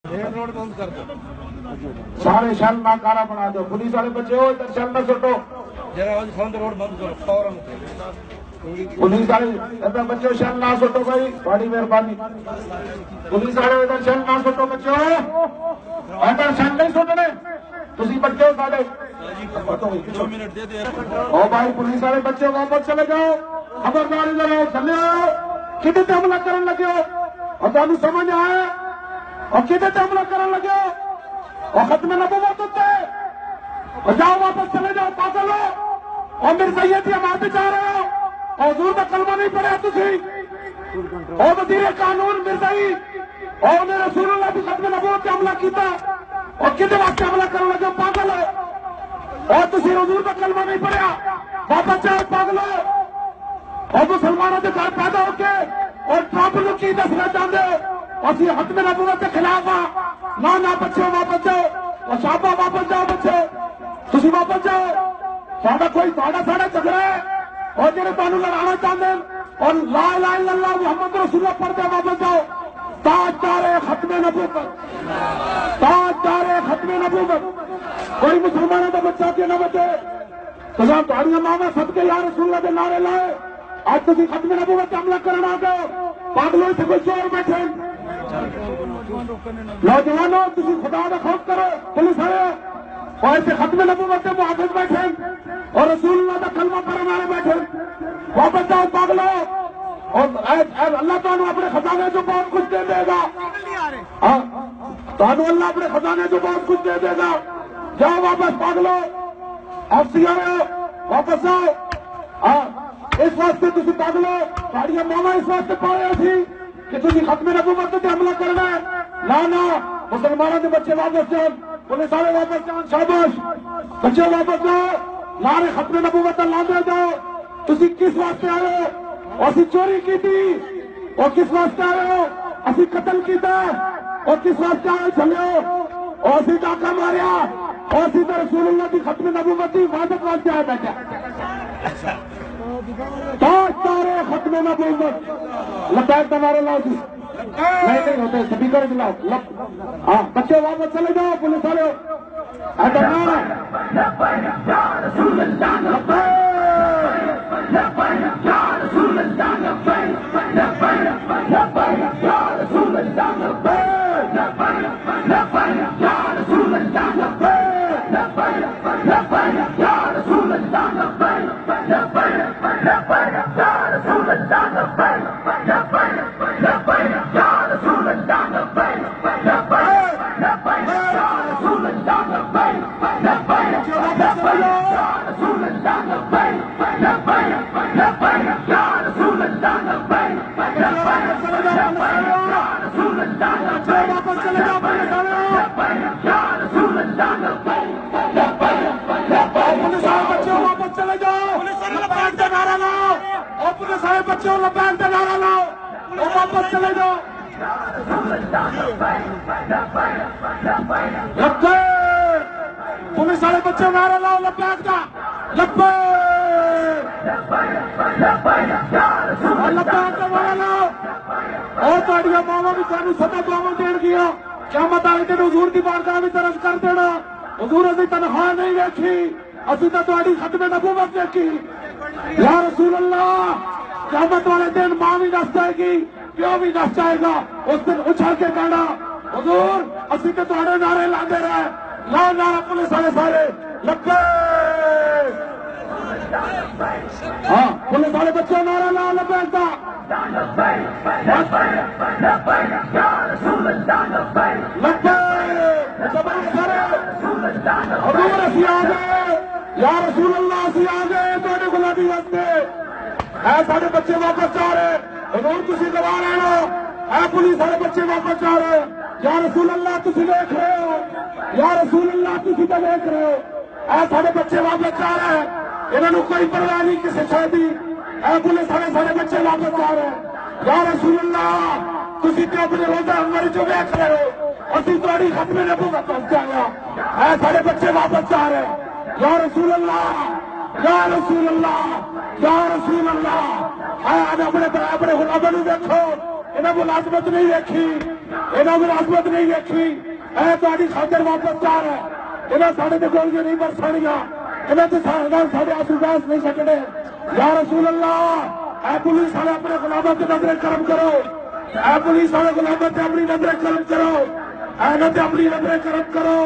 Road بند کر دو، سارے شل ناکارا بنا دو. پولیس والے بچے ہو ادھر شل نہ سٹو. روڈ بند کرو فوراً. پولیس والے ادھر بچے شل نہ سٹو بھائی، بڑی مہربانی. پولیس والے ادھر شل نہ سٹو بچے، ادھر شل نہیں سٹنے. تسی بچے ہو سارے. 2 منٹ دے دے. او بھائی پولیس والے بچے واپس چلے جاؤ. خبردار ادھر آؤ، تھلے آؤ. کدے تے حملہ کرن لگے ہو؟ اور تمہیں سمجھ آئے؟ اور کدے تے حملہ کرن لگے ہو؟ اور ختم نبوت ہوتے اور جاؤ واپس چلے جاؤ. پاگل ہو. اور میرے سیدی ہمارے پہ جا رہے ہو اور حضور کا کلمہ نہیں پڑھا تھی. اور وزیر قانون مرزائی اور نے رسول اللہ کی ختم نبوت پہ حملہ کیتا اور کدے واسطے حملہ کرن لگے ہو؟ پاگل ہو. اور تسی حضور کا کلمہ نہیں پڑھا. واپس جاؤ پاگل ہو. اور مسلمانوں کے گھر پیدا ہو کے اور ٹرمپ نو کی دسنا چاہتے ہو اسی ختم نبوت کے خلاف ہاں. نہ بچے واپس جاؤ. اور شابا واپس جاؤ بچے، تسی واپس جاؤ. ساڈا کوئی ساڈا جھگڑا ہے اور جڑے تانوں لڑانا چاہتے ہیں اور لا الہ الا اللہ محمد رسول اللہ پڑھتے واپس جاؤ. تاجدار ختم نبوت، تاجدار ختم نبوت. کوئی مسلمانوں کا بچہ کے نہ بچے. تو تھوڑی ماما سد کے یا رسول اللہ کے نعرے لائے. آج تھی ختم نبوت پہ حملہ کرنا آ گئے. پاگلوں سے کوئی چور بیٹھے. نوجوانوں تھی خدا کا خوف کرو. پولیس والے اور ایسے ختم نبوت کے محافظ بیٹھے اور رسول اللہ کا کلمہ پڑھنے والے بیٹھے. واپس جاؤ پاگلو. اور اللہ تعالیٰ اپنے خزانے جو بہت کچھ دے دے گا. تعالیٰ اللہ اپنے خزانے جو بہت کچھ دے دے گا. جاؤ واپس پاگلو. آپ سی آئے واپس جاؤ. اس واسطے تھی پاگلو ساڑیاں ماوا اس واسطے پایا سی کہ تھی ختم نبوت پہ حملہ کرنا ہے. لانا مسلمانوں کے بچے واپس جان. پولیس والے واپس جان. شاباش بچے واپس جاؤ. نعرے ختم نبوت لاندے جاؤ. تھی کس واسطے آئے ہو؟ اسی چوری کی تھی. اور کس واسطے آئے ہو؟ اسی قتل کیتا. اور کس واسطے آئے چلے ہو؟ اور اسی ڈاکہ ماریا. اور اسی تو رسول اللہ کی ختم نبوت کی حفاظت واسطے آئے بیٹھے. تاجدار ختم نبوت. لبیک کا نعرہ لاؤ جی. نہیں ہوتے سپیکر دلاؤ. ہاں بچے واپس چلے جاؤ. پولیس والے بچوں لبیک کا نعرہ لاؤ اور واپس چلے جاؤ. پولیس والے بچے نعرہ لاؤ لبیک کا. لبیک کا نعرہ لاؤ. اور تھوڑی ماوا بھی سانو سدا دعوا دین گیا. قیامت والے دن حضور کی بارگاہ میں طرف کر دینا. حضور ابھی تنخواہ نہیں دیکھی. اسی تو تھوڑی ختم نبوت دیکھی. یا رسول اللہ قیامت والے دن ماں بھی نس جائے گی، پیو بھی نس جائے گا. اس دن اچھل کے کہنا حضور اسی تو تھوڑے نعرے لاندے رہے. لا نعرہ پولیس والے سارے لبیک. ہاں پولیس والے بچے نعرہ لا لبیک کا. حضور اسی آ گئے. یا رسول اللہ اسی آ گئے. تھوڑے غلامی واسطے اے سارے بچے واپس جا رہے. حضور تسی گواہ رہنا. اے پولیس والے بچے واپس جا رہے. یا رسول اللہ تسی دیکھ رہے ہو. یا رسول اللہ تسی تو دیکھ رہے ہو. اے سارے بچے واپس جا رہے ہیں. انہوں کوئی پرواہ نہیں کسی شے دی. اے پولیس والے سارے بچے واپس جا رہے ہیں. یا رسول اللہ تسی تو اپنے روزہ ہماری جو دیکھ رہے ہو. اسی تھوڑی ختم نبوت پہنچ جایا. اے سارے بچے واپس جا رہے ہیں. یا رسول اللہ یا رسول اللہ یا رسول اللہ. اے اپنے غلاموں دیکھو. انہاں ملازمت نہیں دیکھی، انہاں ملازمت نہیں دیکھی، اے تہاڈی خاطر واپس جا رہا ہے، انہاں ساڈے تے گولیاں نہیں برسانیاں، انہاں تے ساڈے آنسو گیس نہیں سکنے۔ یا رسول اللہ، اے پولیس والے اپنے غلاموں تے نظر کرم کرو، اے پولیس والے غلاموں تے اپنی نظر کرم کرو، اے نظر تے اپنی نظر کرم کرو۔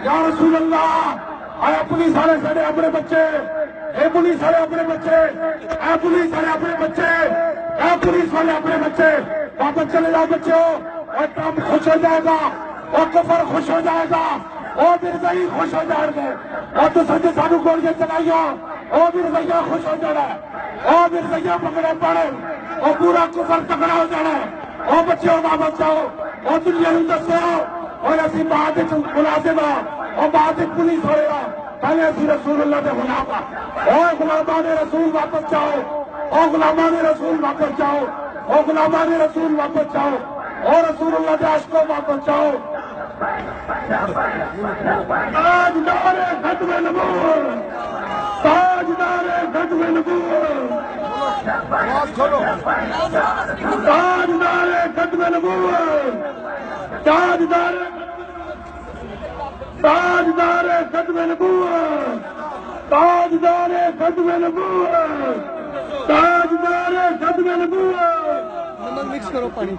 یا رسول اللہ، اے پولیس والے ساڈے اپنے بچے، اے پولیس والے اپنے بچے، اے پولیس والے اپنے بچے، اے پولیس والے اپنے بچے، واپس چلے جاؤ بچوں، اور ٹرمپ خوش ہو جائے گا، اور کفر خوش ہو جائے گا، اور مرزائی خوش ہو جائیں گے، اور تو سچے سانو گولیاں چلائیاں، اور مرزائیاں خوش ہو جانا ہے، اور مرزائیاں پکڑے پڑے، اور پورا کفر تکڑا ہو جانا ہے۔ اور بچوں واپس جاؤ، اور دنیا نوں دسو، اور اسی بعد ملازم اور بعد پولیس ہوئے گا، پہلے اسی رسول اللہ کے غلام ہاں۔ اور غلامان رسول واپس جاؤ، اور غلامان رسول واپس جاؤ، اور غلامان رسول واپس جاؤ، اور رسول اللہ کے عاشقوں واپس جاؤ۔ تاجدار ختم نبوت، تاجدار ختم نبوت، تاجدار ختم نبوت، تاجدار تاجدار ختم نبوت، تاجدار ختم نبوت، تاجدار ختم نبوت۔ مکس کرو پانی۔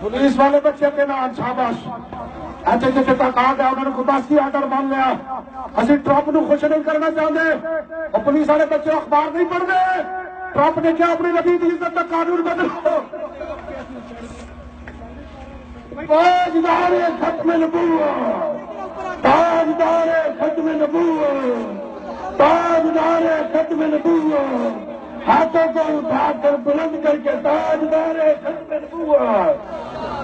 پولیس والے بچے کے نام شاباش، اچھے جیسے تک آ گیا انہوں نے خداستی آڈر مان لیا، اسی ٹرمپ نو خوش نہیں کرنا چاہتے، اور پولیس والے بچے اخبار نہیں پڑھتے، ٹرمپ نے کیا اپنی نبی کی عزت کا قانون بدلو۔ تاجدار ختم نبوت، تاجدار ختم نبوت، تاجدار ختم نبوت، ہاتھوں کو اٹھا کر بلند کر کے تاجدار ختم نبوت،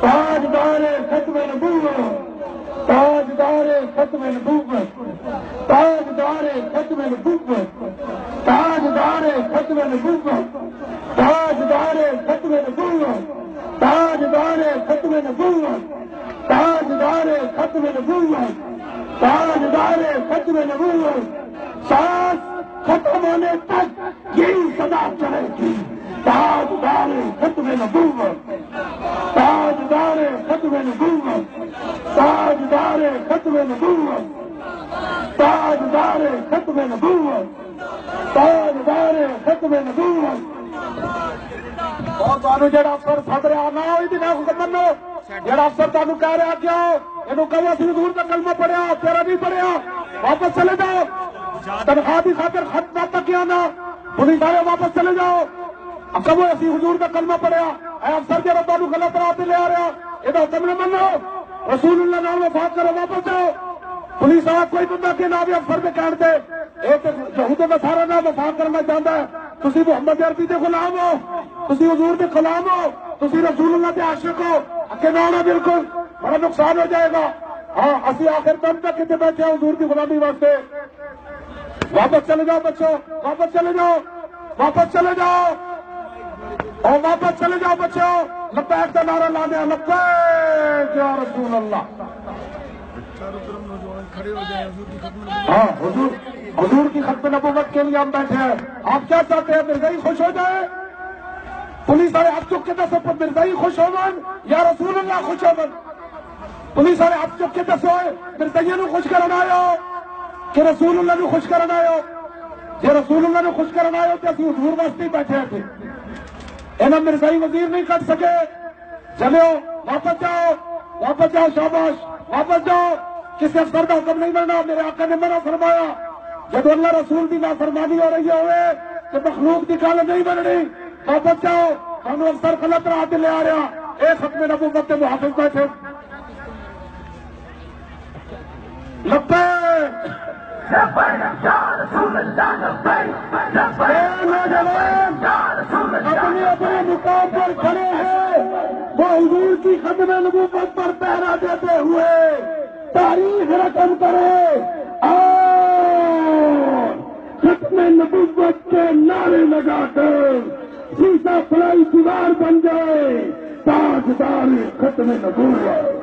تاجدار ختم نبوت، تاجدار ختم نبوت، تاجدار ختم نبوت، تاجدار ختم نبوت، تاجدار ختم نبوت، تاجدار ختم نبوت، تاجدار ختم نبوت، تاجدار ختم نبوت۔ سانس ختم ہونے تک یہی صدا چلے گی، تاجدار ختم نبوت، تاجدار ختم نبوت، تاجدار ختم نبوت، تاجدار ختم نبوت، تاجدار ختم نبوت۔ اور تمہیں جڑا افسر سد رہا نہ ہوئی بھی نہ منو، جڑا افسر تمہیں کہہ رہا کیا یہ کہو اسی حضور کا کلمہ پڑھیا، تیرا نہیں پڑھیا، واپس چلے جاؤ، تنخواہ کی خاطر خط نہ کیا نہ، پولیس والے واپس چلے جاؤ، کہو اسی حضور کا کلمہ پڑھیا، اے افسر جڑا تمہیں غلط راہ پہ لے آ رہا یہ حکم نہ منو، رسول اللہ نال وفات کرو، واپس جاؤ۔ پولیس والا کوئی بندہ کہ نہ بھی افسر پہ کہہ دے ایک یہود نصارا نہ وفات کرنا چاہتا ہے، تسی محمد عربی کے غلام ہو، تسی حضور کے غلام ہو، تسی رسول اللہ کے عاشق ہو، کہ نہ بالکل بڑا نقصان ہو جائے گا۔ ہاں اسی آخر دم تک کتنے بیٹھے ہیں حضور کی غلامی واسطے۔ واپس چلے جاؤ بچوں، واپس چلے جاؤ، واپس چلے جاؤ، اور واپس چلے جاؤ بچوں، لبیک کا نعرہ لا دیا، لبیک یا رسول اللہ۔ ہاں حضور کی ختم نبوت کے لیے ہم بیٹھے ہیں، آپ کیا چاہتے ہیں مرزائی خوش ہو جائے؟ پولیس والے ہاتھ چک کے دسو مرزائی خوش ہو من یا رسول اللہ خوش ہو من؟ پولیس والے ہاتھ چک کے دسو مرزائیوں نو خوش کرنا آئے کہ رسول اللہ نو خوش کرنا آئے؟ جی رسول اللہ نو خوش کرنا آئے تو اسی حضور واسطے بیٹھے تھے، انہاں مرزائی وزیر نہیں کر سکے۔ چلو واپس جاؤ، واپس جاؤ، شاباش، واپس جاؤ، کسی افسر کا حکم نہیں بننا، میرے آقا نے منع فرمایا جب اللہ رسول کی نافرمانی ہو رہی ہوئے تو مخلوق کی گل نہیں بننی، واپس جاؤ، ہم افسر غلط راہ لے آ رہا، ایک ختم نبوت کے محافظ بیٹھے۔ لبیک نوجوان اپنے اپنے مقام پر کھڑے ہیں، وہ حضور کی ختم نبوت پر پہرا دیتے ہوئے تاریخ رقم کرے اور ختم نبوت کے نعرے لگا کر سیسا فلائی دیوار بن جائے، تاجدار ختم نبوت۔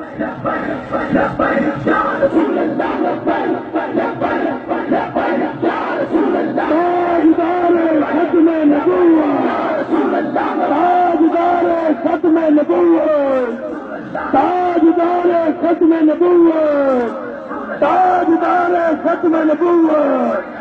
تاجدار ختم نبوت۔ ختم نبوت تاجدار ختم نبوت تاجدار ختم نبوت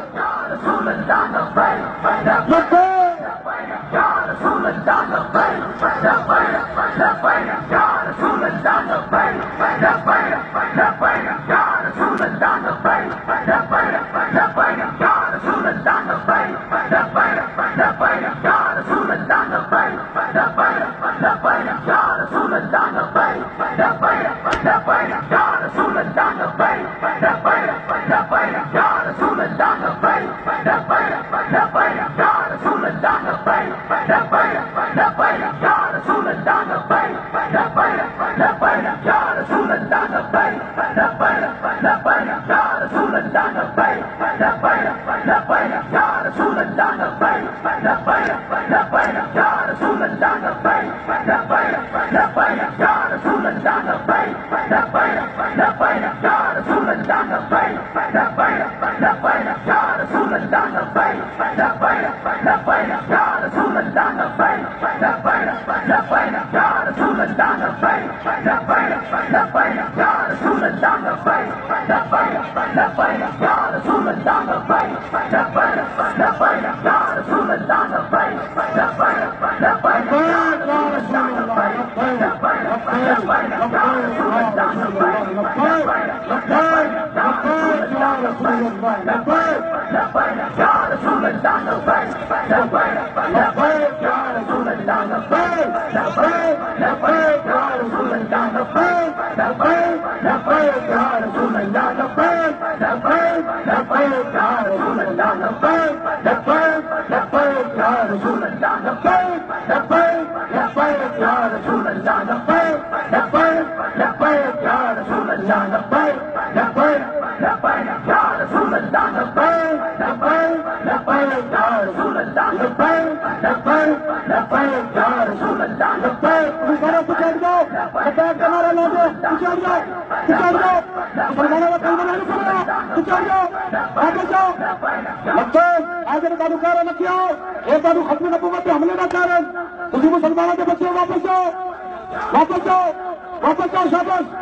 ختم نبوت کے حملے نہ کریں تھی مسلمانوں کے بچے واپس جاؤ واپس جاؤ واپس جاؤ شاباش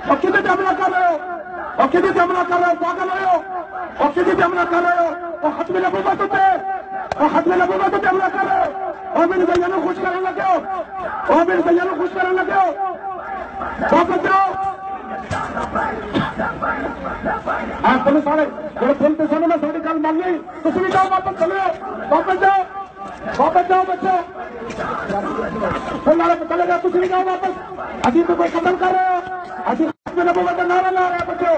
اور کتنے حملہ کر رہے ہو اور کتنے حملہ کر رہے ہو پاگل رہے ہو اور کتنے حملہ کر رہے ہو اور ختم نبوت پہ اور ختم نبوت پہ حملہ کر رہے ہو اور میرے بھائیوں خوش کرنے لگے ہو اور میرے بھائیوں خوش کرنے لگے ہو واپس جاؤ آپ پولیس والے جو فون پہ سونے میں ساری گل مان لی تھی بھی جاؤ واپس چلے واپس جاؤ بچوں فون والے پہ چلے گا تھی بھی جاؤ واپس ابھی تو کوئی قتل کر رہے ہو ابھی ختم نبوت کا نعرہ لا رہے ہیں بچوں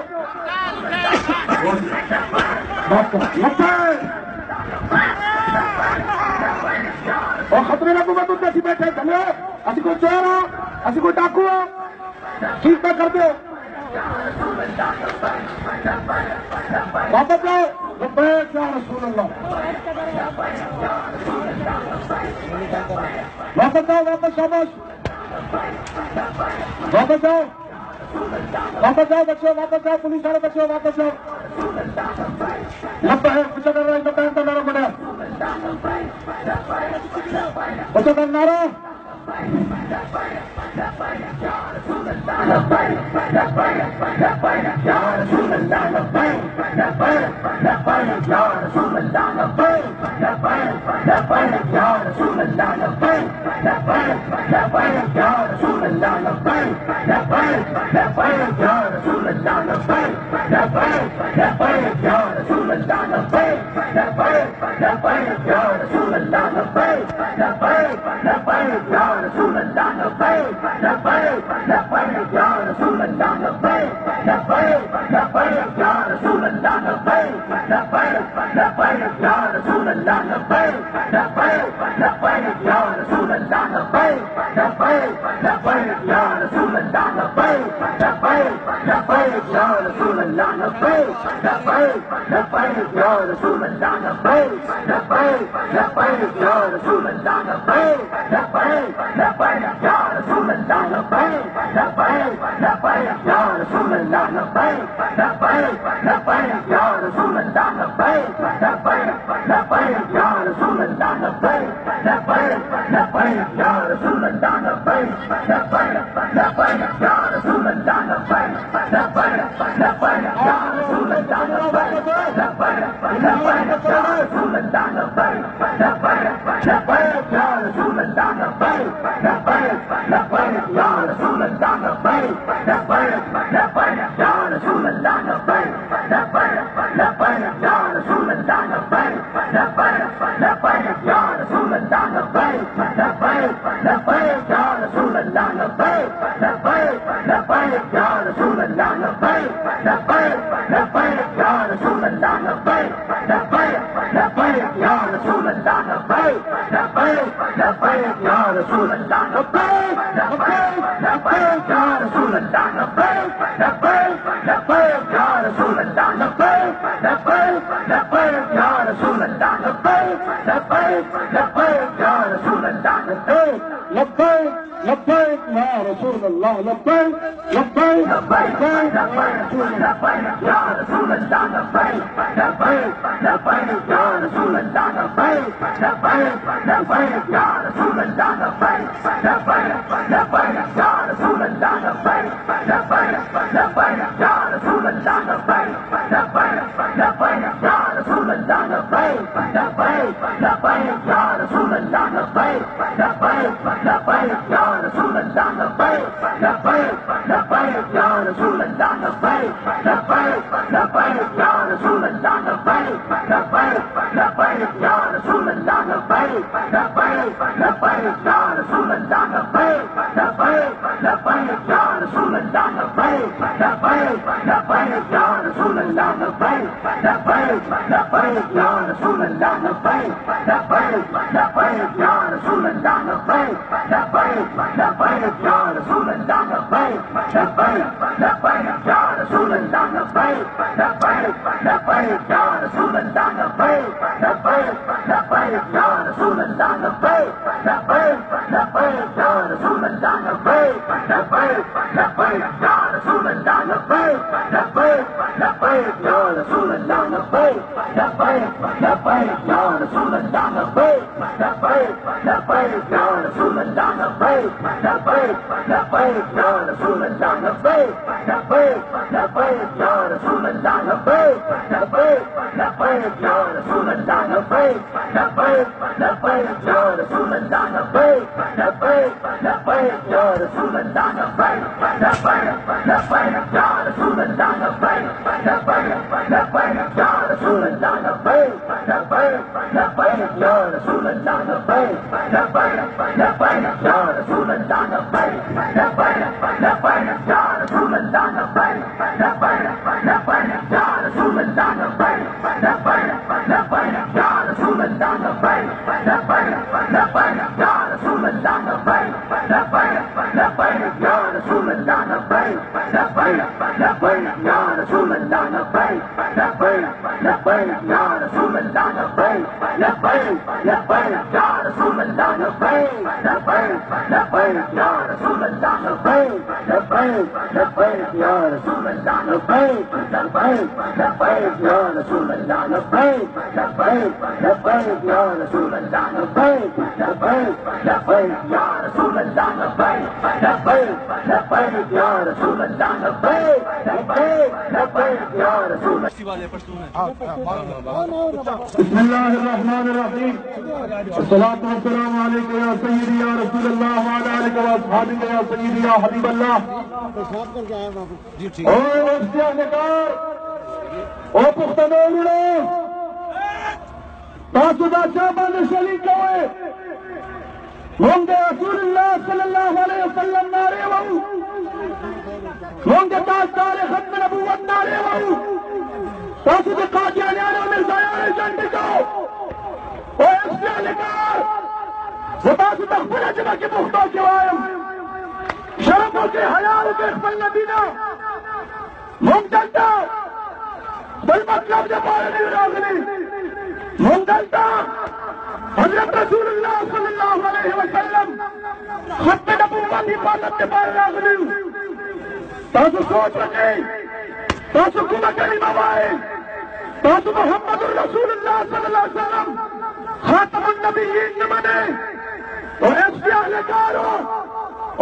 اور ختم نبوت اتنے اسی بیٹھے چلے اسی کوئی چور ہو اسی کوئی ڈاکو ہو ٹھیک نہ کر دو واپس جاؤ لبیک یا رسول اللہ واپس جاؤ واپس شاباش واپس جاؤ واپس جاؤ بچوں واپس جاؤ پولیس والے بچوں واپس جاؤ لبیک بچوں کر رہے لبیک کا نعرہ بنے بچوں کا نعرہ بسم اللہ الرحمن الرحیم الصلاۃ والسلام علیک یا سیدی یا رسول اللہ وعلی آلک و اصحابک یا سیدی یا حبیب اللہ۔ او اختیار او پختنو لڑو تاسو دا چا باندې شریک کوئ مونږ د رسول الله صلی الله علیه وسلم نعرې وهو مونږ د تاجدار ختم نبوت نعرې وهو تاسو د قادیانیانو او مرزایانو جنډې کوو او اختیار زه تاسو ته خپله ژبه کې پښتو کې وایم شرم وکړئ حیا وکړئ خپل نبي نه مونږ دلته بل مطلب دپاره نه یو راغلي مونږ دلته حضرت رسول الله صلی الله علیه وسلم ختم نبوت حفاظت دپاره راغلي یو تاسو سوچ وکړئ تاسو کومه کلمه وایئ تاسو محمد رسول الله صلی الله علیه وسلم خاتم النبیین نه منئ او ایس پی اهلکارو